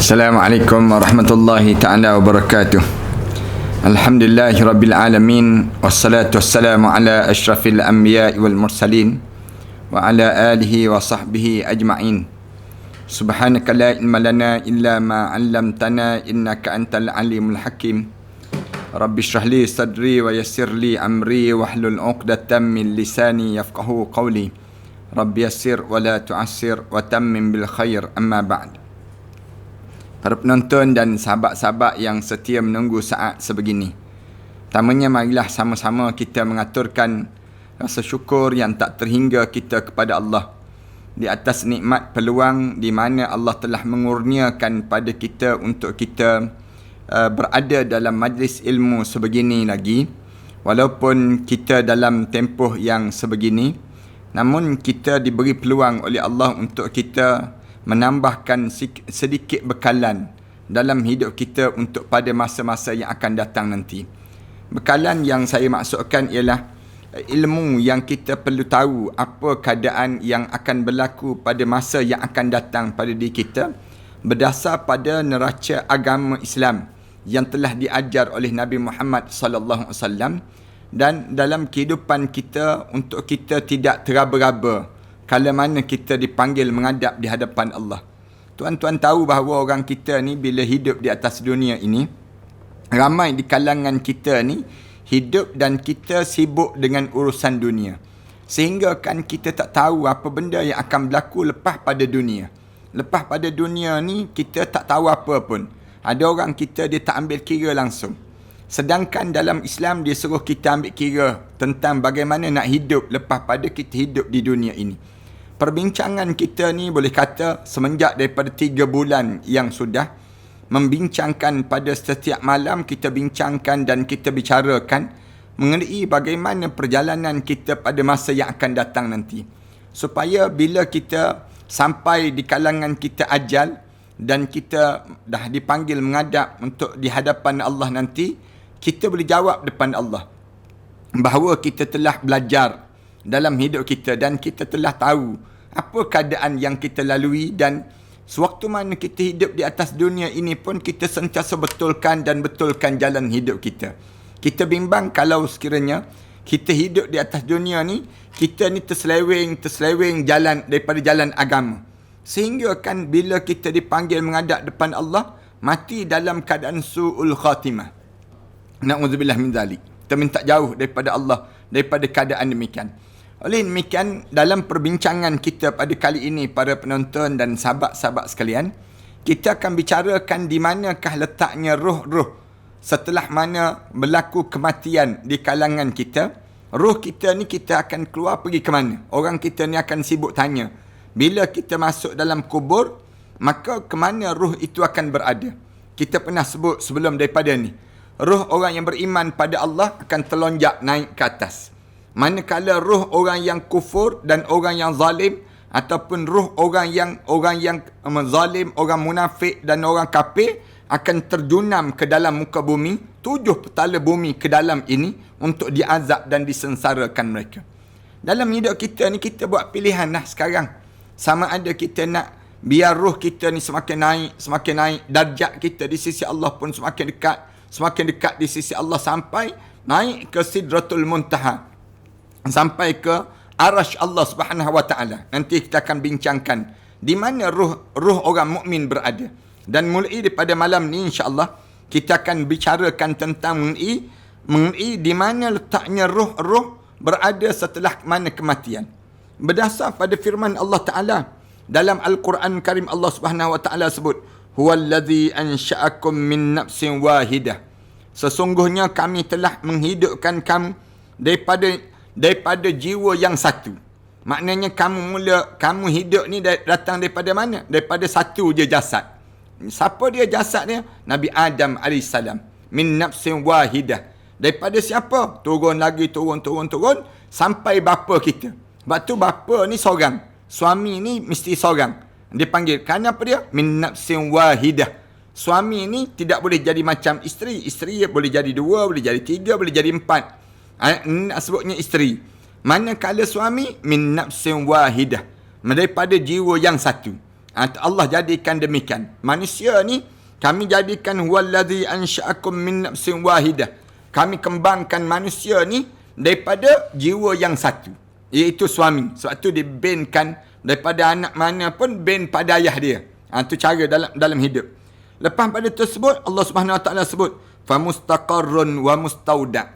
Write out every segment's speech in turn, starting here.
Assalamualaikum warahmatullahi ta'ala wabarakatuh. Alhamdulillahi rabbil alamin. Wassalatu wassalamu ala ashrafil anbiya'i wal mursalin wa ala alihi wa sahbihi ajma'in. Subhanaka la ilma lana illa ma 'allamtana innaka antal alimul hakim. Rabbi shrah li sadri wa yassir li amri wahlul 'uqdatam min lisani yafqahu qawli. Rabbi yassir wa la tu'assir wa tammim bil khair, amma ba'd. Para penonton dan sahabat-sahabat yang setia menunggu saat sebegini, pertamanya marilah sama-sama kita mengaturkan rasa syukur yang tak terhingga kita kepada Allah di atas nikmat peluang di mana Allah telah mengurniakan pada kita untuk kita berada dalam majlis ilmu sebegini lagi. Walaupun kita dalam tempoh yang sebegini, namun kita diberi peluang oleh Allah untuk kita menambahkan sedikit bekalan dalam hidup kita untuk pada masa-masa yang akan datang nanti. Bekalan yang saya maksudkan ialah ilmu yang kita perlu tahu apa keadaan yang akan berlaku pada masa yang akan datang pada diri kita berdasar pada neraca agama Islam yang telah diajar oleh Nabi Muhammad sallallahu alaihi wasallam, dan dalam kehidupan kita untuk kita tidak teraba-raba kala mana kita dipanggil menghadap di hadapan Allah. Tuan-tuan tahu bahawa orang kita ni bila hidup di atas dunia ini, ramai di kalangan kita ni hidup dan kita sibuk dengan urusan dunia. Sehingga kan kita tak tahu apa benda yang akan berlaku lepas pada dunia. Lepas pada dunia ni kita tak tahu apa pun. Ada orang kita dia tak ambil kira langsung. Sedangkan dalam Islam dia suruh kita ambil kira tentang bagaimana nak hidup lepas pada kita hidup di dunia ini. Perbincangan kita ni boleh kata semenjak daripada 3 bulan yang sudah membincangkan pada setiap malam kita bincangkan dan kita bicarakan mengenai bagaimana perjalanan kita pada masa yang akan datang nanti. Supaya bila kita sampai di kalangan kita ajal dan kita dah dipanggil menghadap untuk di hadapan Allah nanti, kita boleh jawab depan Allah bahawa kita telah belajar dalam hidup kita dan kita telah tahu apa keadaan yang kita lalui, dan sewaktu mana kita hidup di atas dunia ini pun kita sentiasa betulkan jalan hidup kita. Kita bimbang kalau sekiranya kita hidup di atas dunia ni, kita ni terseleweng jalan daripada jalan agama. Sehingga kan bila kita dipanggil menghadap depan Allah, mati dalam keadaan su'ul khatimah. Na'udzubillah min zalik. Kita minta jauh daripada Allah, daripada keadaan demikian. Oleh demikian, dalam perbincangan kita pada kali ini, para penonton dan sahabat-sahabat sekalian, kita akan bicarakan di manakah letaknya roh-roh setelah mana berlaku kematian di kalangan kita. Roh kita ni kita akan keluar pergi ke mana? Orang kita ni akan sibuk tanya. Bila kita masuk dalam kubur, maka ke mana roh itu akan berada? Kita pernah sebut sebelum daripada ni, roh orang yang beriman pada Allah akan terlonjak naik ke atas. Manakala roh orang yang kufur dan orang yang zalim, ataupun roh orang yang zalim, orang munafik dan orang kafir akan terjunam ke dalam muka bumi, 7 petala bumi ke dalam ini untuk diazab dan disensarakan mereka. Dalam hidup kita ni kita buat pilihan lah sekarang. Sama ada kita nak biar roh kita ni semakin naik, darjat kita di sisi Allah pun semakin dekat di sisi Allah sampai naik ke Sidratul Muntaha, sampai ke Arash Allah Subhanahu wa taala. Nanti kita akan bincangkan di mana roh orang mukmin berada. Dan mulai daripada malam ni insya-Allah kita akan bicarakan tentang mengenai di mana letaknya roh-roh berada setelah mana kematian. Berdasar pada firman Allah Taala dalam Al-Quran Karim, Allah Subhanahu wa taala sebut, "Huwallazi ansha'akum min nafsin wahidah." Sesungguhnya kami telah menghidupkan kamu daripada jiwa yang satu. Maknanya kamu hidup ni datang daripada mana? Daripada satu je jasad. Siapa dia jasad dia? Nabi Adam AS. Min nafsin wahidah. Daripada siapa? Turun sampai bapa kita. Sebab tu bapa ni seorang, suami ni mesti seorang. Dia panggil kenapa dia? Min nafsin wahidah. Suami ni tidak boleh jadi macam isteri. Isteri boleh jadi 2, boleh jadi 3, boleh jadi 4. Sebutnya isteri. Manakala suami min nafsin wahidah, daripada jiwa yang satu. Allah jadikan demikian. Manusia ni kami jadikan huwallazi ansha'akum min nafsin wahidah. Kami kembangkan manusia ni daripada jiwa yang satu, iaitu suami. Sebab tu dibankan daripada anak mana pun ban pada ayah dia. Itu cara dalam hidup. Lepas pada tersebut Allah Subhanahu Wa Taala sebut famustaqarrun wa mustauda.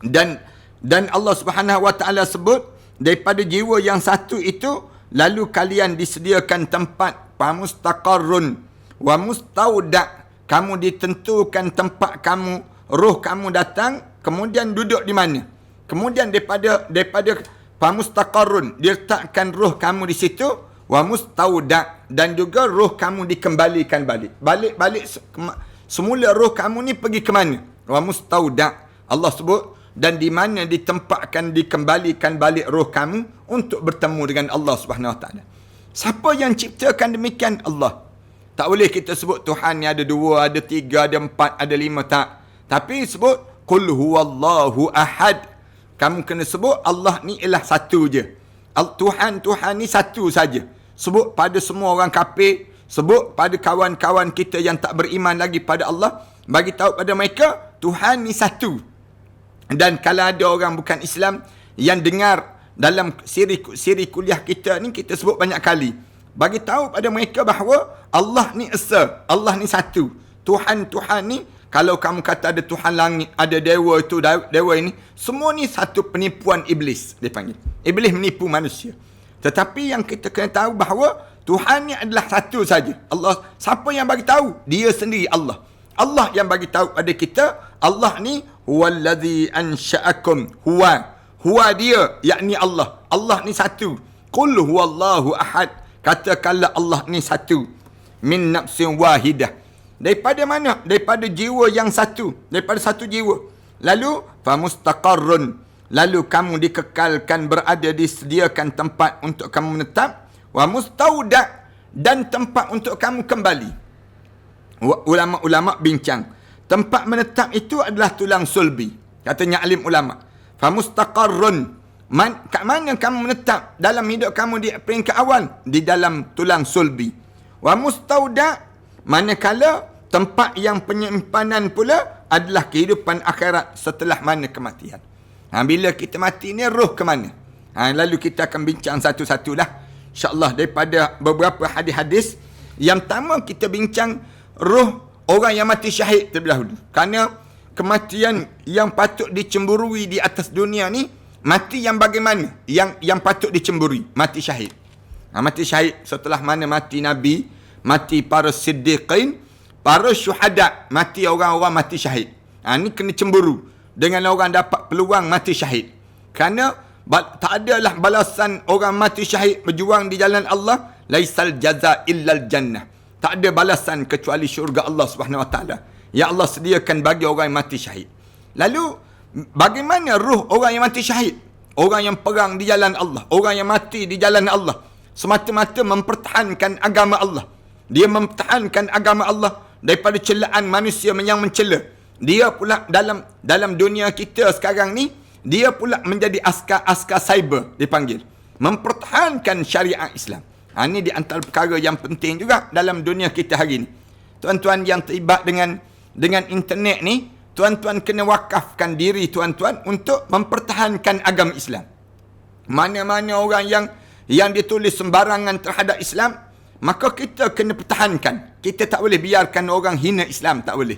Dan Allah Subhanahu Wa Taala sebut daripada jiwa yang satu itu lalu kalian disediakan tempat famustaqarrun wa mustauda. Kamu ditentukan tempat kamu, roh kamu datang, kemudian duduk di mana. Kemudian daripada famustaqarrun, diletakkan roh kamu di situ, wa mustauda, dan juga roh kamu dikembalikan balik. Balik semula roh kamu ni pergi ke mana? Wa mustauda. Allah sebut, dan di mana ditempatkan, dikembalikan balik roh kamu untuk bertemu dengan Allah Subhanahu Wa Taala. Siapa yang ciptakan demikian? Allah. Tak boleh kita sebut Tuhan ni ada 2, ada 3, ada 4, ada 5, tak. Tapi sebut qul huwallahu ahad. Kamu kena sebut Allah ni ialah satu je. Tuhan ni satu saja. Sebut pada semua orang kafir, sebut pada kawan-kawan kita yang tak beriman lagi pada Allah, bagi tahu pada mereka Tuhan ni satu. Dan kalau ada orang bukan Islam yang dengar dalam siri kuliah kita ni, kita sebut banyak kali, bagi tahu pada mereka bahawa Allah ni esa, Allah ni satu. Tuhan ni, kalau kamu kata ada Tuhan langit, ada dewa itu, dewa ini, semua ni satu penipuan iblis, dia panggil. Iblis menipu manusia. Tetapi yang kita kena tahu bahawa Tuhan ni adalah satu saja. Allah, siapa yang bagi tahu? Dia sendiri, Allah. Allah yang bagi tahu pada kita, Allah ni huwallazi ansha'akum. Huwa dia, yakni Allah. Allah ni satu. Qul huwallahu ahad. Katakanlah Allah ni satu. Min nafsin wahidah. Daripada mana? Daripada jiwa yang satu. Daripada satu jiwa. Lalu famustaqarrun. Lalu kamu dikekalkan, berada, disediakan tempat untuk kamu menetap. Wa mustauda, dan tempat untuk kamu kembali. Ulama-ulama bincang. Tempat menetap itu adalah tulang sulbi. Katanya alim ulama. Famustaqarrun. Kat mana kamu menetap dalam hidup kamu di peringkat awal? Di dalam tulang sulbi. Wa mustauda, manakala tempat yang penyimpanan pula adalah kehidupan akhirat setelah mana kematian. Bila kita mati ni, roh ke mana? Lalu kita akan bincang satu-satulah. InsyaAllah daripada beberapa hadis-hadis. Yang pertama kita bincang roh orang yang mati syahid terlebih dahulu. Kerana kematian yang patut dicemburui di atas dunia ni, mati yang bagaimana? Yang patut dicemburui, mati syahid. Mati syahid setelah mana mati Nabi, mati para siddiqin, para syuhada, mati orang-orang mati syahid. Ni kena cemburu dengan orang dapat peluang mati syahid. Kerana tak adalah balasan orang mati syahid berjuang di jalan Allah, laisal jaza illal jannah. Tak ada balasan kecuali syurga Allah Subhanahu Wa Taala. Ya Allah sediakan bagi orang yang mati syahid. Lalu bagaimana ruh orang yang mati syahid? Orang yang perang di jalan Allah, orang yang mati di jalan Allah, semata-mata mempertahankan agama Allah. Dia mempertahankan agama Allah daripada celaan manusia yang mencela. Dia pula dalam dunia kita sekarang ni, dia pula menjadi askar cyber, dipanggil. Mempertahankan syariat Islam. Ini di antara perkara yang penting juga dalam dunia kita hari ni. Tuan-tuan yang terlibat dengan internet ni, tuan-tuan kena wakafkan diri tuan-tuan untuk mempertahankan agama Islam. Mana-mana orang yang ditulis sembarangan terhadap Islam, maka kita kena pertahankan. Kita tak boleh biarkan orang hina Islam, tak boleh.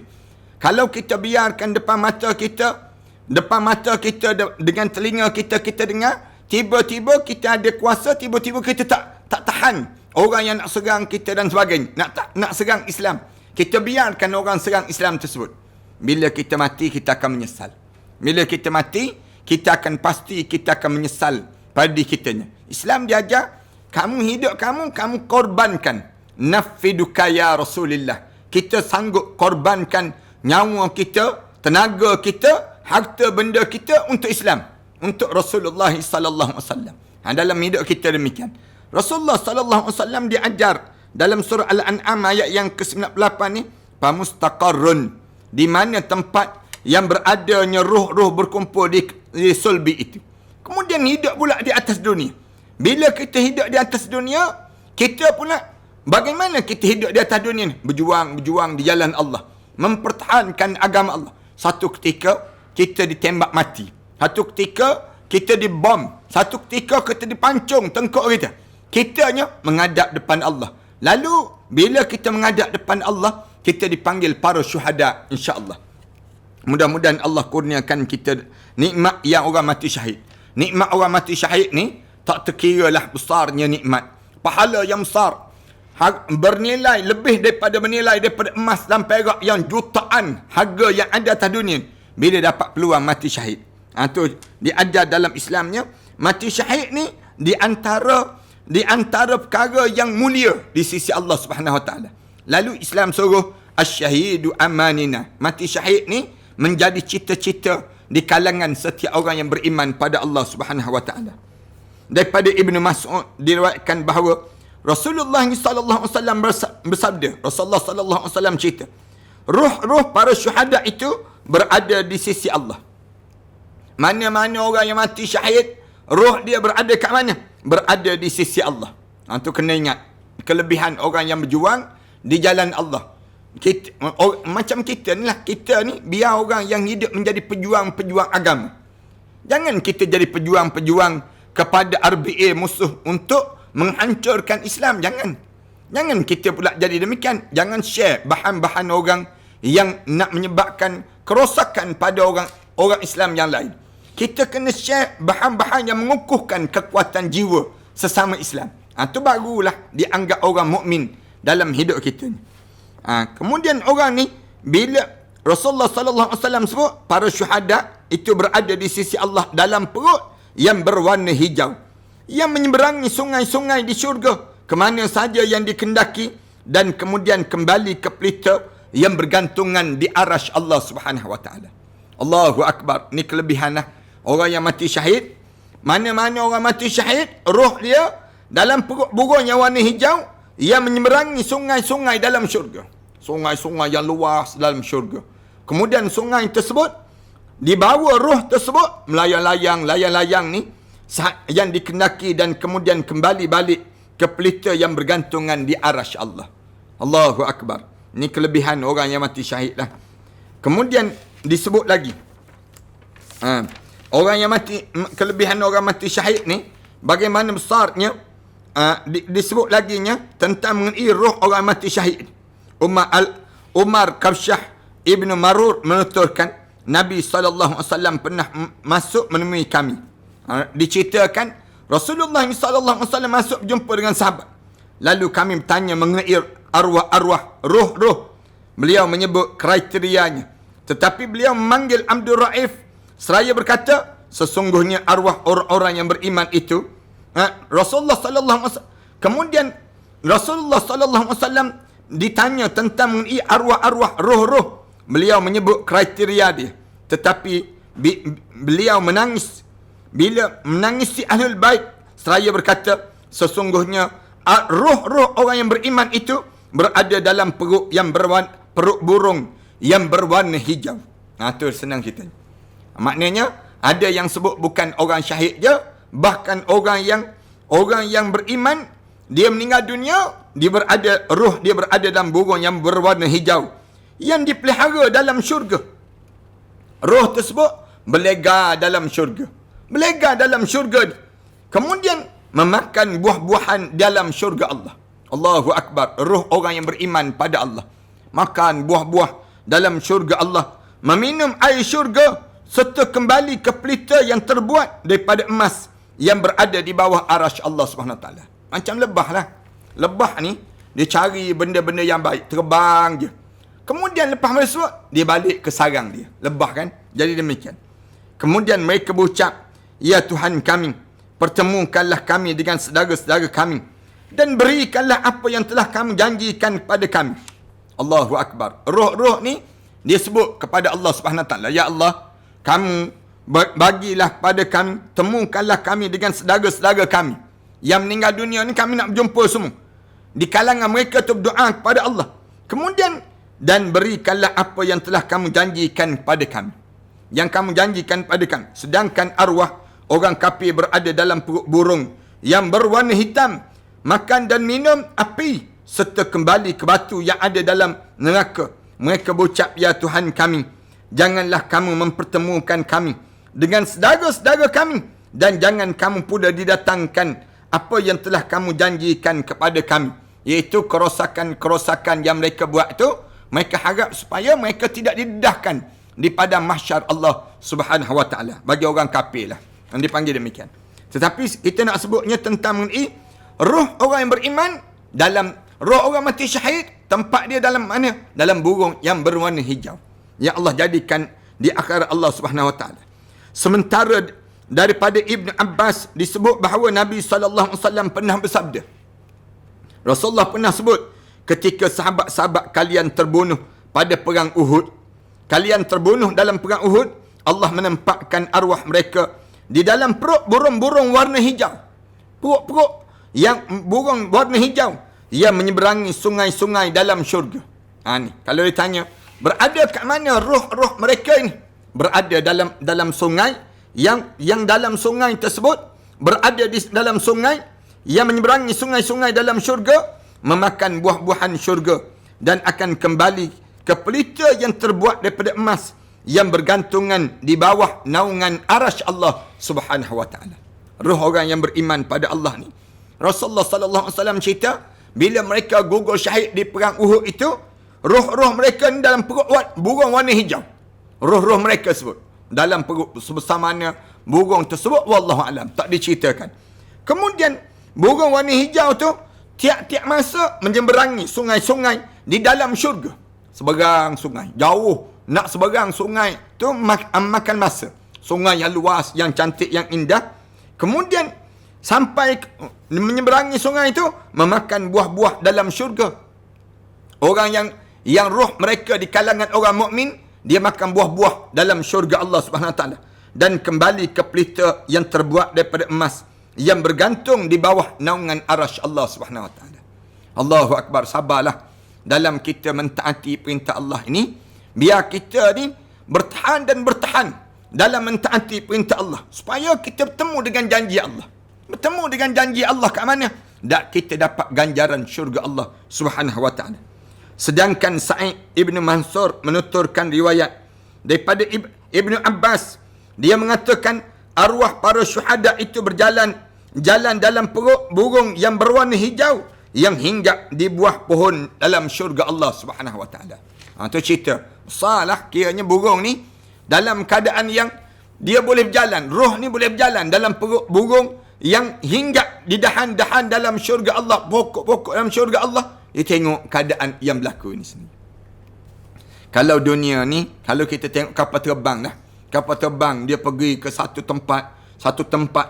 Kalau kita biarkan depan mata kita dengan telinga kita dengar, tiba-tiba kita ada kuasa, tiba-tiba kita tak tahan orang yang nak serang kita dan sebagainya, nak serang Islam. Kita biarkan orang serang Islam tersebut. Bila kita mati, kita akan menyesal. Bila kita mati, kita akan pasti kita akan menyesal pada diri kitanya. Islam diajar, kamu hidup kamu korbankan. Nafiduka ya Rasulullah. Kita sanggup korbankan nyawa kita, tenaga kita, harta benda kita untuk Islam, untuk Rasulullah sallallahu alaihi wasallam. Dalam hidup kita demikian. Rasulullah sallallahu alaihi wasallam diajar dalam surah Al-An'am ayat yang ke-98 ni, famustaqarrun, di mana tempat yang beradanya roh-roh berkumpul di sulbi itu. Kemudian hidup pula di atas dunia. Bila kita hidup di atas dunia, kita pula Bagaimana kita hidup di atas dunia ni? Berjuang di jalan Allah. Mempertahankan agama Allah. Satu ketika, kita ditembak mati. Satu ketika, kita dibom. Satu ketika, kita dipancung tengkuk kita. Kitanya menghadap depan Allah. Lalu, bila kita menghadap depan Allah, kita dipanggil para syuhada, insya-Allah. Mudah-mudahan Allah kurniakan kita nikmat yang orang mati syahid. Nikmat orang mati syahid ni, tak terkiralah besarnya nikmat. Pahala yang besar. Bernilai, lebih daripada emas dan perak yang jutaan harga yang ada atas dunia. Bila dapat peluang mati syahid. Itu diajar dalam Islamnya. Mati syahid ni di antara perkara yang mulia di sisi Allah Subhanahu Wa Taala. Lalu Islam suruh asy-syahidu amanina. Mati syahid ni menjadi cita-cita di kalangan setiap orang yang beriman pada Allah Subhanahu Wa Taala. Daripada Ibnu Mas'ud diriwayatkan bahawa Rasulullah sallallahu alaihi wasallam bersabda, Rasulullah sallallahu alaihi wasallam cerita, ruh-ruh para syuhada itu berada di sisi Allah. Mana-mana orang yang mati syahid, roh dia berada kat mana? Berada di sisi Allah. Itu kena ingat. Kelebihan orang yang berjuang di jalan Allah. Macam kita ni lah. Kita ni biar orang yang hidup menjadi pejuang-pejuang agama. Jangan kita jadi pejuang-pejuang kepada RBA musuh untuk menghancurkan Islam. Jangan kita pula jadi demikian. Jangan share bahan-bahan orang yang nak menyebabkan kerosakan pada orang Islam yang lain. Kita kena share bahan-bahan yang mengukuhkan kekuatan jiwa sesama Islam. Itu barulah dianggap orang mukmin dalam hidup kita ni. Kemudian orang ni, bila Rasulullah sallallahu alaihi wasallam sebut para syuhada itu berada di sisi Allah dalam perut yang berwarna hijau, yang menyeberangi sungai-sungai di syurga ke mana saja yang dikendaki, dan kemudian kembali ke pelita yang bergantungan di arasy Allah Subhanahu Wa Taala. Allahu Akbar. Ni kelebihan lah orang yang mati syahid. Mana-mana orang mati syahid, roh dia dalam perut burung yang warna hijau yang menyeberangi sungai-sungai dalam syurga. Sungai-sungai yang luas dalam syurga. Kemudian sungai tersebut dibawa roh tersebut melayang-layang ni yang dikendaki dan kemudian kembali balik ke pelita yang bergantungan di arasy Allah. Allahu Akbar. Ini kelebihan orang yang mati syahid lah. Kemudian disebut lagi. Orang yang mati, kelebihan orang mati syahid ni, bagaimana besarnya, disebut laginya tentang mengenai roh orang mati syahid. Umar Kabsyah Ibn Marur menuturkan, Nabi SAW pernah masuk menemui kami. Diceritakan, Rasulullah SAW masuk berjumpa dengan sahabat. Lalu kami bertanya mengenai arwah-arwah, roh-roh. Beliau menyebut kriterianya. Tetapi beliau memanggil Abdul Raif seraya berkata, sesungguhnya arwah orang-orang yang beriman itu, Rasulullah sallallahu alaihi wasallam. Kemudian Rasulullah sallallahu alaihi wasallam ditanya tentang mengenai arwah-arwah, roh-roh. Beliau menyebut kriteria dia. Tetapi beliau menangis. Bila menangisi Ahlul Bait seraya berkata, sesungguhnya roh-roh orang yang beriman itu berada dalam perut burung yang berwarna hijau. Itu senang cerita. Maknanya ada yang sebut bukan orang syahid je, bahkan orang yang beriman, dia meninggal dunia, roh dia berada dalam burung yang berwarna hijau yang dipelihara dalam syurga. Roh tersebut berlega dalam syurga. Berlega dalam syurga. Kemudian memakan buah-buahan dalam syurga Allah. Allahu Akbar. Roh orang yang beriman pada Allah makan buah-buah dalam syurga Allah, meminum air syurga, serta kembali ke pelita yang terbuat daripada emas yang berada di bawah arasy Allah SWT. Macam lebah lah. Lebah ni, dia cari benda-benda yang baik, terbang je. Kemudian lepas masuk, dia balik ke sarang dia. Lebah kan? Jadi demikian. Kemudian mereka berucap, ya Tuhan kami, pertemukanlah kami dengan saudara-saudara kami, dan berikanlah apa yang telah kami janjikan kepada kami. Allahu Akbar. Roh-roh ni, dia sebut kepada Allah SWT, ya Allah, kamu bagilah pada kami, temukanlah kami dengan saudara-saudara kami yang meninggal dunia ni, kami nak berjumpa semua. Di kalangan mereka tu berdoa kepada Allah. Kemudian, dan berikanlah apa yang telah kamu janjikan kepada kami. Yang kamu janjikan pada kami. Sedangkan arwah orang kafir berada dalam perut burung yang berwarna hitam, makan dan minum api serta kembali ke batu yang ada dalam neraka. Mereka berucap, ya Tuhan kami, janganlah kamu mempertemukan kami dengan saudara-saudara kami, dan jangan kamu pula didatangkan apa yang telah kamu janjikan kepada kami, iaitu kerosakan-kerosakan yang mereka buat itu. Mereka harap supaya mereka tidak didedahkan di padang mahsyar Allah Subhanahu wa taala. Bagi orang kafir lah yang dipanggil demikian. Tetapi kita nak sebutnya tentang mengenai roh orang yang beriman, dalam roh orang mati syahid, tempat dia dalam mana? Dalam burung yang berwarna hijau yang Allah jadikan di akhirat Allah Subhanahu wa taala. Sementara daripada Ibn Abbas disebut bahawa Nabi SAW pernah bersabda, Rasulullah pernah sebut, ketika sahabat-sahabat kalian terbunuh pada perang Uhud, kalian terbunuh dalam perang Uhud, Allah menempatkan arwah mereka di dalam perut burung-burung warna hijau. Perut-perut yang burung warna hijau yang menyeberangi sungai-sungai dalam syurga. Ni kalau ditanya, berada kat mana roh-roh mereka ini? Berada dalam sungai yang dalam sungai tersebut, berada di dalam sungai yang menyeberangi sungai-sungai dalam syurga, memakan buah-buahan syurga, dan akan kembali ke pelita yang terbuat daripada emas yang bergantungan di bawah naungan arasy Allah Subhanahu wa taala. Roh orang yang beriman pada Allah ni, Rasulullah sallallahu alaihi wasallam cerita, bila mereka gugur syahid di perang Uhud itu, roh-roh mereka ni dalam perut burung warna hijau. Roh-roh mereka sebut dalam perut sebesar mana burung tersebut, wallahu alam, tak diceritakan. Kemudian burung warna hijau tu tiap-tiap masa menyeberangi sungai-sungai di dalam syurga. Seberang sungai, jauh nak seberang sungai tu makan masa. Sungai yang luas, yang cantik, yang indah. Kemudian sampai menyeberangi sungai itu, memakan buah-buah dalam syurga. Orang yang roh mereka di kalangan orang mukmin, dia makan buah-buah dalam syurga Allah Subhanahu wa taala, dan kembali ke pelita yang terbuat daripada emas yang bergantung di bawah naungan arasy Allah Subhanahu wa taala. Allahu akbar. Sabarlah dalam kita mentaati perintah Allah ini. Biar kita ni bertahan dan bertahan dalam mentaati perintah Allah, supaya kita bertemu dengan janji Allah. Bertemu dengan janji Allah kat mana? Dan kita dapat ganjaran syurga Allah Subhanahu wa taala. Sedangkan Sa'id Ibn Mansur menuturkan riwayat daripada Ibn Abbas, dia mengatakan arwah para syuhada itu berjalan dalam perut burung yang berwarna hijau yang hinggap di buah pohon dalam syurga Allah Subhanahu wa taala. Tu cerita. Salah kiranya burung ni dalam keadaan yang dia boleh berjalan, roh ni boleh berjalan dalam perut burung yang hinggap di dahan-dahan dalam syurga Allah, pokok-pokok dalam syurga Allah. Dia tengok keadaan yang berlaku ni sendiri. Kalau dunia ni, kalau kita tengok kapal terbang lah, kapal terbang dia pergi ke satu tempat,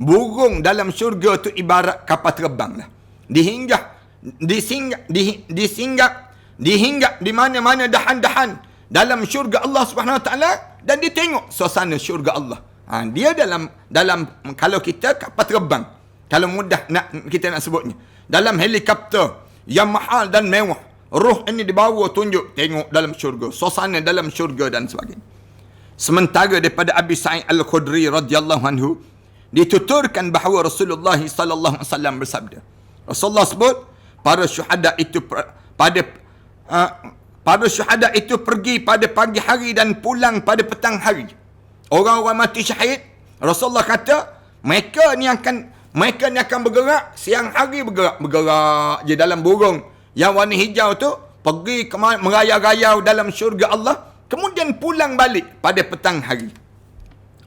burung dalam syurga tu ibarat kapal terbang lah. Dihinggap di mana-mana dahan-dahan dalam syurga Allah Subhanahu wa taala, dan dia tengok suasana syurga Allah. Dia dalam kalau kita kapal terbang, kalau mudah kita nak sebutnya, dalam helikopter yang mahal dan mewah, roh ini dibawa tunjuk tengok dalam syurga, suasana dalam syurga dan sebagainya. Sementara daripada Abi Sa'id Al-Khudri radhiyallahu anhu dituturkan bahawa Rasulullah sallallahu alaihi wasallam bersabda, Rasulullah sebut para syuhada itu pergi pada pagi hari dan pulang pada petang hari. Orang-orang mati syahid, Rasulullah kata mereka ni akan bergerak siang hari, bergerak je dalam burung yang warna hijau tu, pergi ke merayau-rayau dalam syurga Allah, kemudian pulang balik pada petang hari.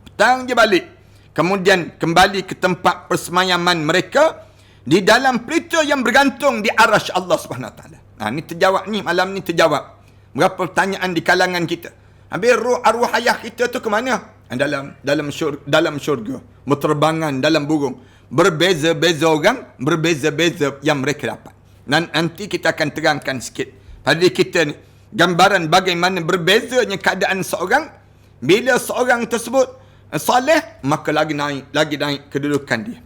Petang je balik. Kemudian kembali ke tempat persemayaman mereka di dalam pelita yang bergantung di arasy Allah Subhanahu wa taala. Ni terjawab ni, malam ni terjawab berapa pertanyaan di kalangan kita. Habis roh arwah ayah kita tu ke mana? Dalam syurga, berterbangan dalam burung. Berbeza-beza orang, berbeza-beza yang mereka dapat. Dan nanti kita akan terangkan sikit pada kita ni gambaran bagaimana berbezanya keadaan seorang. Bila seorang tersebut soleh, maka lagi naik kedudukan dia.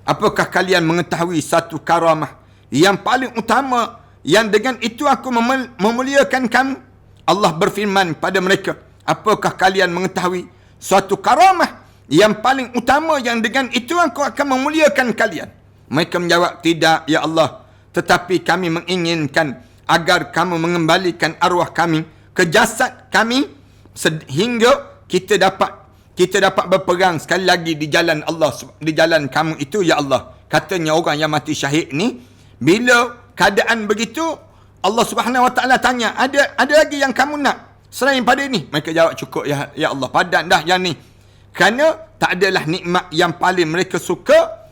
Apakah kalian mengetahui satu karamah yang paling utama, yang dengan itu aku memuliakan kamu? Allah berfirman pada mereka, apakah kalian mengetahui suatu karamah yang paling utama, yang dengan itu aku akan memuliakan kalian? Mereka menjawab, tidak ya Allah, tetapi kami menginginkan agar kamu mengembalikan arwah kami ke jasad kami sehingga kita dapat berperang sekali lagi di jalan Allah, di jalan kamu itu ya Allah. Katanya orang yang mati syahid ni, bila keadaan begitu, Allah Subhanahu Wa Taala tanya, ada lagi yang kamu nak selain pada ini? Mereka jawab, cukup ya Allah, padan dah yang ni. Kerana tak adalah nikmat yang paling mereka suka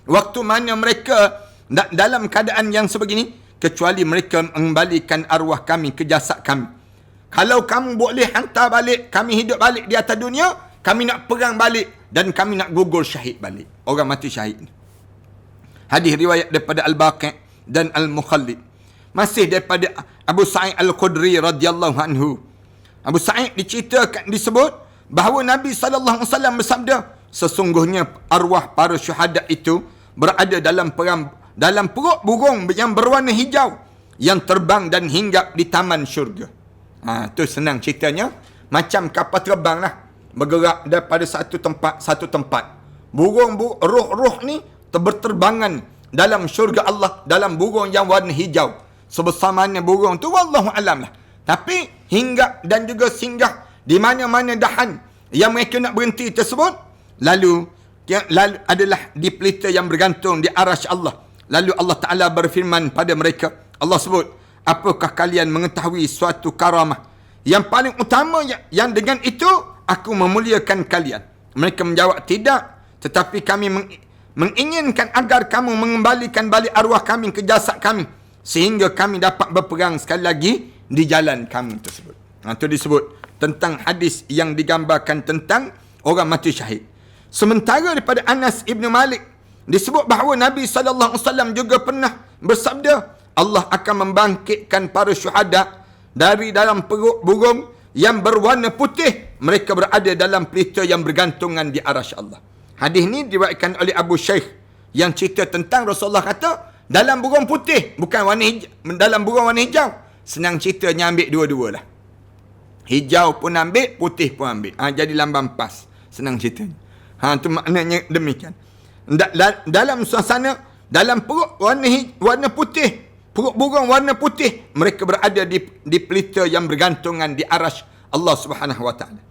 waktu mana mereka dalam keadaan yang sebegini, kecuali mereka mengembalikan arwah kami ke jasad kami. Kalau kamu boleh hantar balik, kami hidup balik di atas dunia, kami nak perang balik dan kami nak gugur syahid balik. Orang mati syahid. Hadis riwayat daripada Al-Baqi' dan Al-Mukhallid. Masih daripada Abu Sa'id Al-Khudri radhiyallahu anhu. Abu Sa'id disebut bahawa Nabi SAW bersabda, sesungguhnya arwah para syuhada itu berada dalam perut burung yang berwarna hijau yang terbang dan hinggap di taman syurga. Tu senang ceritanya. Macam kapal terbang lah. Bergerak daripada satu tempat. Roh-roh ni berterbangan dalam syurga Allah, dalam burung yang warna hijau. Sebesar mana burung tu, wallahu alam lah. Tapi hinggap dan juga singgah di mana-mana dahan yang mereka nak berhenti tersebut. Lalu adalah di pelita yang bergantung di arasy Allah. Lalu Allah Ta'ala berfirman pada mereka. Allah sebut, apakah kalian mengetahui suatu karamah yang paling utama yang dengan itu aku memuliakan kalian? Mereka menjawab, tidak. Tetapi kami menginginkan agar kamu mengembalikan balik arwah kami ke jasad kami, sehingga kami dapat berperang sekali lagi di jalan kami tersebut. Itu disebut tentang hadis yang digambarkan tentang orang mati syahid. Sementara daripada Anas Ibn Malik disebut bahawa Nabi SAW juga pernah bersabda, Allah akan membangkitkan para syuhada dari dalam perut burung yang berwarna putih. Mereka berada dalam pelita yang bergantungan di arasy Allah. Hadis ni diriwayatkan oleh Abu Shaykh yang cerita tentang Rasulullah kata, dalam burung putih, bukan warna hijau, dalam burung warna hijau. Senang ceritanya ambil dua-dua lah. Hijau pun ambil, putih pun ambil. Jadi lambang pas. Senang ceritanya. Itu maknanya demikian. Dalam suasana, dalam perut warna putih, perut burung warna putih, mereka berada di pelita yang bergantungan di arasy Allah Subhanahu Wa Taala.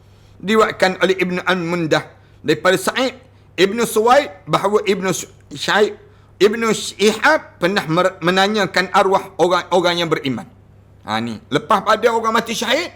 Diriwayatkan oleh Ibnu Al-Mundah daripada Sa'id Ibnu Suwaid bahawa Ibnu Shihab pernah menanyakan arwah orang yang beriman. Ni lepas pada orang mati syahid,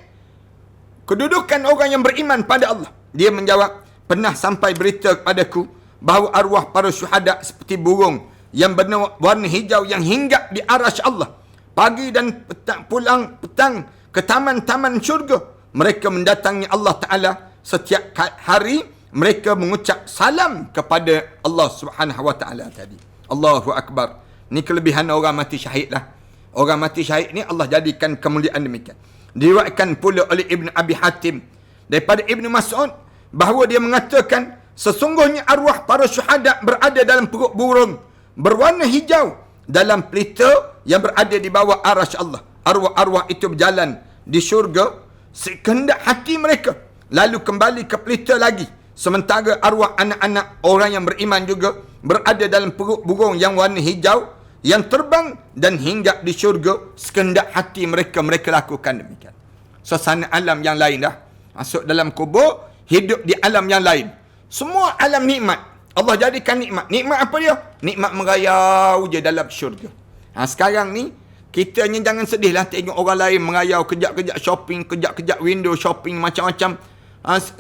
kedudukan orang yang beriman pada Allah. Dia menjawab, pernah sampai berita kepadaku bahawa arwah para syuhada seperti burung yang berwarna hijau yang hinggap di arasy Allah. Pagi dan pulang petang ke taman-taman syurga. Mereka mendatangi Allah Ta'ala setiap hari. Mereka mengucap salam kepada Allah Subhanahu Wa Ta'ala tadi. Allahu Akbar. Ni kelebihan orang mati syahid lah. Orang mati syahid ni Allah jadikan kemuliaan demikian. Diriwayatkan pula oleh Ibn Abi Hatim daripada Ibn Mas'ud bahawa dia mengatakan, sesungguhnya arwah para syuhada berada dalam perut burung berwarna hijau dalam pelita yang berada di bawah arasy Allah. Arwah-arwah itu berjalan di syurga sekehendak hati mereka, lalu kembali ke pelita lagi. Sementara arwah anak-anak orang yang beriman juga berada dalam perut burung yang warna hijau yang terbang dan hinggap di syurga sekehendak hati mereka. Mereka lakukan demikian. Suasana alam yang lain dah. Masuk dalam kubur, hidup di alam yang lain. Semua alam nikmat. Allah jadikan nikmat. Nikmat apa dia? Nikmat merayau je dalam syurga. Sekarang ni, kita ni jangan sedih lah tengok orang lain merayau, kejap-kejap shopping, kejap-kejap window shopping, macam-macam.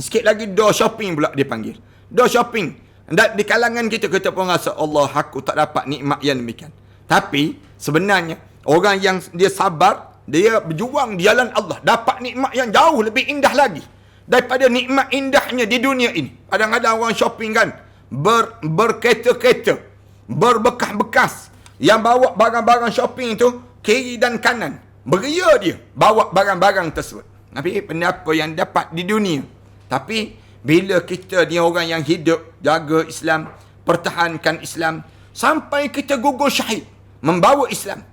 Sikit lagi door shopping pula dia panggil. Door shopping. Dan di kalangan kita pun rasa, Allah, aku tak dapat nikmat yang demikian. Tapi, sebenarnya, orang yang dia sabar, dia berjuang di jalan Allah, dapat nikmat yang jauh lebih indah lagi daripada nikmat indahnya di dunia ini. Kadang-kadang orang shopping kan, berkereta-kereta, berbekas-bekas, yang bawa barang-barang shopping itu kiri dan kanan. Beria dia bawa barang-barang tersebut. Tapi benda apa yang dapat di dunia. Tapi bila kita ni orang yang hidup, jaga Islam, pertahankan Islam, sampai kita gugur syahid, membawa Islam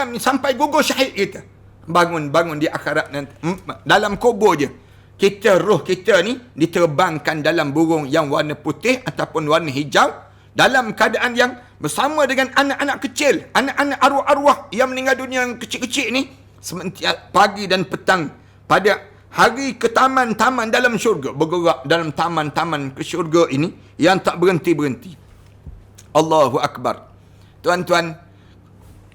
ni sampai gugur syahid kita, bangun di akhirat nanti, dalam kubur je, roh kita ni diterbangkan dalam burung yang warna putih ataupun warna hijau, dalam keadaan yang bersama dengan anak-anak kecil, anak-anak arwah-arwah yang meninggal dunia yang kecil-kecil ni, sentiasa pagi dan petang pada hari ke taman-taman dalam syurga, bergerak dalam taman-taman ke syurga ini yang tak berhenti-berhenti. Allahu Akbar. Tuan-tuan,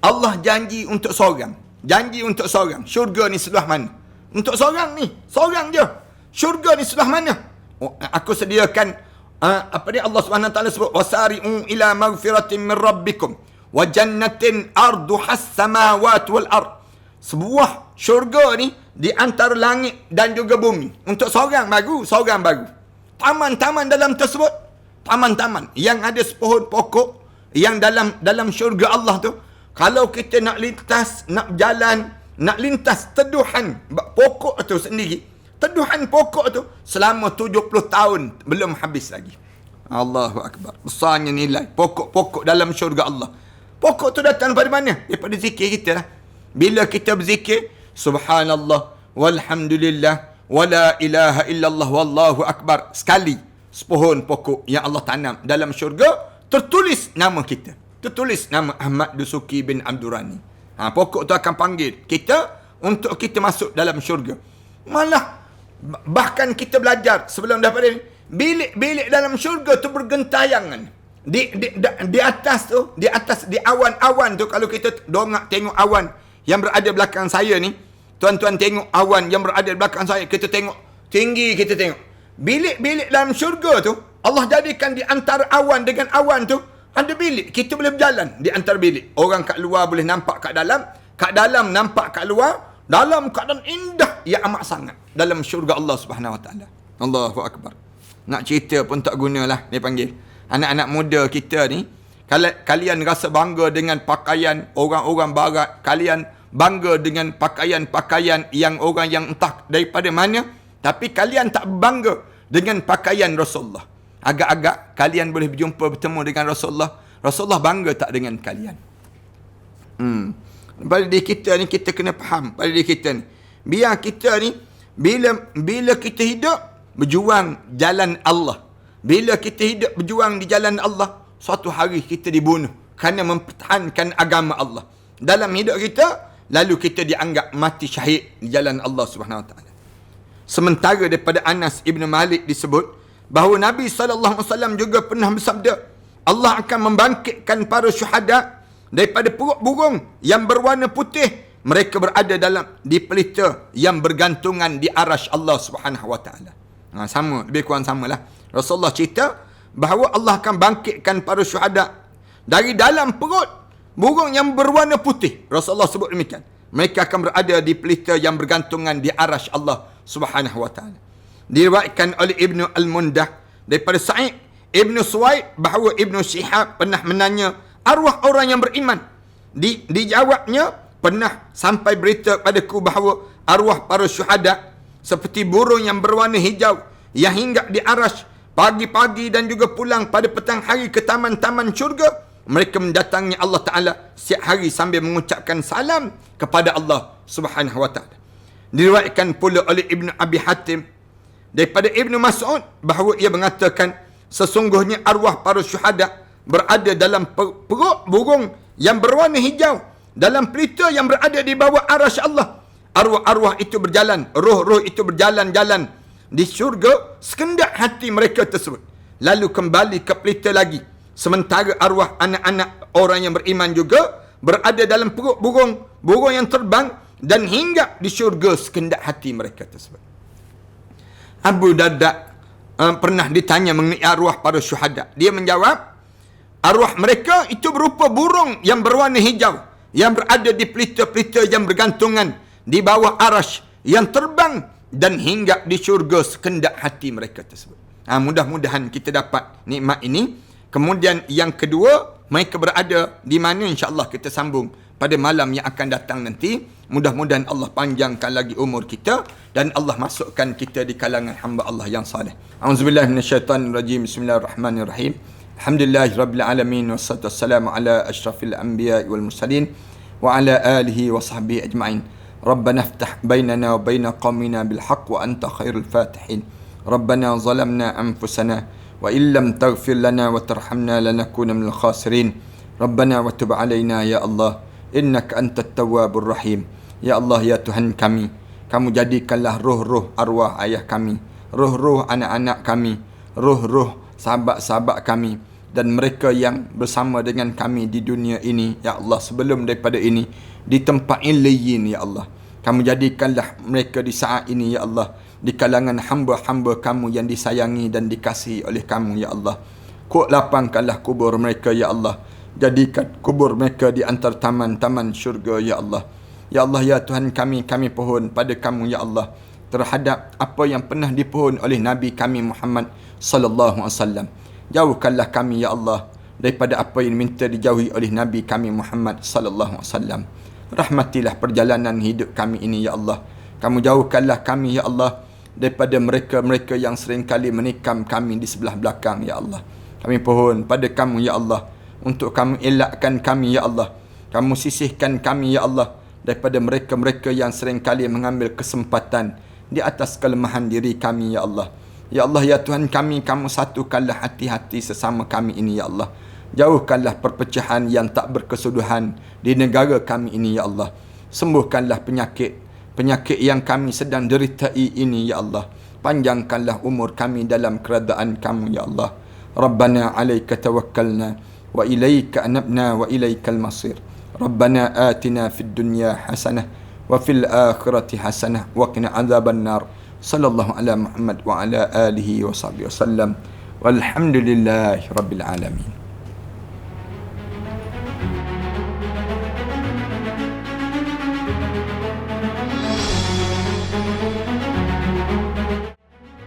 Allah janji untuk seorang. Janji untuk seorang. Syurga ni sebelah mana? Untuk seorang ni. Seorang je. Syurga ni sebelah mana? Aku sediakan apa dia Allah Subhanahu Wa Taala sebut, wasari'u ila maghfiratin min rabbikum wa jannatin arduhas samawati wal ard. Sebuah syurga ni di antara langit dan juga bumi. Untuk seorang baru, seorang baru. Taman-taman dalam tersebut, taman-taman yang ada sepohon pokok yang dalam syurga Allah tu, kalau kita nak lintas, nak berjalan, nak lintas teduhan pokok tu sendiri, teduhan pokok tu selama 70 tahun belum habis lagi. Allahu Akbar. Besarnya nilai pokok-pokok dalam syurga Allah. Pokok tu datang daripada mana? Daripada zikir kita lah. Bila kita berzikir, subhanallah, walhamdulillah, wala ilaha illallah, wallahu akbar, sekali sepohon pokok yang Allah tanam dalam syurga, tertulis nama kita. Tertulis nama Ahmad Dusuki bin Abdurrani. Pokok tu akan panggil kita untuk kita masuk dalam syurga. Malah bahkan kita belajar sebelum daripada ni, bilik-bilik dalam syurga tu bergentayangan. Di atas tu, di awan-awan tu, kalau kita dongak tengok awan yang berada belakang saya ni, tuan-tuan tengok awan yang berada belakang saya, kita tengok tinggi, kita tengok bilik-bilik dalam syurga tu, Allah jadikan di antara awan dengan awan tu ada bilik. Kita boleh berjalan di antara bilik. Orang kat luar boleh nampak kat dalam nampak kat luar, dalam keadaan indah yang amat sangat dalam syurga Allah Subhanahu Wa Taala. Allahu Akbar. Nak cerita pun tak gunalah, dia panggil. Anak-anak muda kita ni, kalau kalian rasa bangga dengan pakaian orang-orang barat, kalian bangga dengan pakaian-pakaian yang orang yang entah daripada mana, tapi kalian tak bangga dengan pakaian Rasulullah. Agak-agak kalian boleh bertemu dengan Rasulullah. Rasulullah bangga tak dengan kalian? Pada diri kita ni, kita kena faham pada diri kita ni. Biar kita ni, bila kita hidup berjuang jalan Allah, bila kita hidup berjuang di jalan Allah, suatu hari kita dibunuh kerana mempertahankan agama Allah dalam hidup kita, lalu kita dianggap mati syahid di jalan Allah Subhanahu Wa Taala. Sementara daripada Anas Ibn Malik disebut bahawa Nabi SAW juga pernah bersabda, Allah akan membangkitkan para syuhada daripada perut burung yang berwarna putih. Mereka berada di pelita yang bergantungan di arasy Allah Subhanahu Wa Taala. Sama, lebih kurang samalah. Rasulullah cerita bahawa Allah akan bangkitkan para syuhada dari dalam perut burung yang berwarna putih. Rasulullah sebut demikian. Mereka akan berada di pelita yang bergantungan di arasy Allah Subhanahu Wa Taala. Diriwayatkan oleh Ibnu Al-Mundah daripada Sa'id Ibnu Suwaid bahawa Ibnu Syihab pernah menanya arwah orang yang beriman. Dijawabnya, pernah sampai berita padaku bahawa arwah para syuhada seperti burung yang berwarna hijau yang hinggap di arasy pagi-pagi dan juga pulang pada petang hari ke taman-taman syurga. Mereka mendatangi Allah Ta'ala setiap hari sambil mengucapkan salam kepada Allah Subhanahu Wa Ta'ala. Diriwayatkan pula oleh Ibnu Abi Hatim daripada Ibnu Mas'ud bahawa ia mengatakan, sesungguhnya arwah para syuhada berada dalam perut burung yang berwarna hijau dalam pelita yang berada di bawah arasy Allah. Arwah-arwah itu berjalan, roh-roh itu berjalan-jalan di syurga sekendak hati mereka tersebut, lalu kembali ke pelita lagi. Sementara arwah anak-anak orang yang beriman juga berada dalam perut burung yang terbang dan hinggap di syurga sekendak hati mereka tersebut. Abu Darda pernah ditanya mengenai arwah para syuhada. Dia menjawab, arwah mereka itu berupa burung yang berwarna hijau yang berada di pelita-pelita yang bergantungan di bawah arasy yang terbang dan hinggap di syurga sekendak hati mereka tersebut. Mudah-mudahan kita dapat nikmat ini. Kemudian yang kedua, mereka berada di mana, insya-Allah kita sambung pada malam yang akan datang nanti. Mudah-mudahan Allah panjangkan lagi umur kita dan Allah masukkan kita di kalangan hamba Allah yang saleh. Auzubillahi minasyaitanirrajim. Bismillahirrahmanirrahim. Alhamdulillahirabbil alamin wassalatu wassalamu ala asyrafil anbiya'i wal mursalin wa ala alihi wa sahbihi ajma'in. Rabbana iftah bainana wa baina qaumina bil haqq wa anta khairul fatihin. Rabbana zalamna anfusana wa illam taghfir lana wa tarhamna lanakunanna minal khasirin. Rabbana wa tub alaina ya Allah, innaka antat tawwabur rahim. Ya Allah, ya Tuhan kami, kamu jadikanlah roh-roh arwah ayah kami, roh-roh anak-anak kami, roh-roh sahabat-sahabat kami dan mereka yang bersama dengan kami di dunia ini, ya Allah, sebelum daripada ini, di tempat illiyin, ya Allah. Kamu jadikanlah mereka di saat ini, ya Allah, di kalangan hamba-hamba kamu yang disayangi dan dikasihi oleh kamu, ya Allah. Kau lapangkanlah kubur mereka, ya Allah. Jadikan kubur mereka di antara taman-taman syurga, ya Allah. Ya Allah, ya Tuhan kami pohon pada kamu, ya Allah, terhadap apa yang pernah dipohon oleh Nabi kami Muhammad sallallahu alaihi wasallam. Jauhkanlah kami, ya Allah, daripada apa yang minta dijauhi oleh Nabi kami Muhammad sallallahu alaihi wasallam. Rahmatilah perjalanan hidup kami ini, ya Allah. Kamu jauhkanlah kami, ya Allah, daripada mereka-mereka yang seringkali menikam kami di sebelah belakang, ya Allah. Kami pohon pada kamu, ya Allah, untuk kamu elakkan kami, ya Allah. Kamu sisihkan kami, ya Allah, daripada mereka-mereka yang seringkali mengambil kesempatan di atas kelemahan diri kami, ya Allah. Ya Allah, ya Tuhan kami, kamu satukanlah hati-hati sesama kami ini, ya Allah. Jauhkanlah perpecahan yang tak berkesudahan di negara kami ini, ya Allah. Sembuhkanlah penyakit yang kami sedang deritai ini, ya Allah. Panjangkanlah umur kami dalam keredaan kamu, ya Allah. Rabbana alaika tawakkalna wa ilaika anabna wa ilaikal masir. Rabbana atina fid dunya hasanah wa fil akhirati hasanah wa qina adzaban nar. Sallallahu ala Muhammad wa ala alihi wa sahbihi wasallam. Walhamdulillahi rabbil alamin.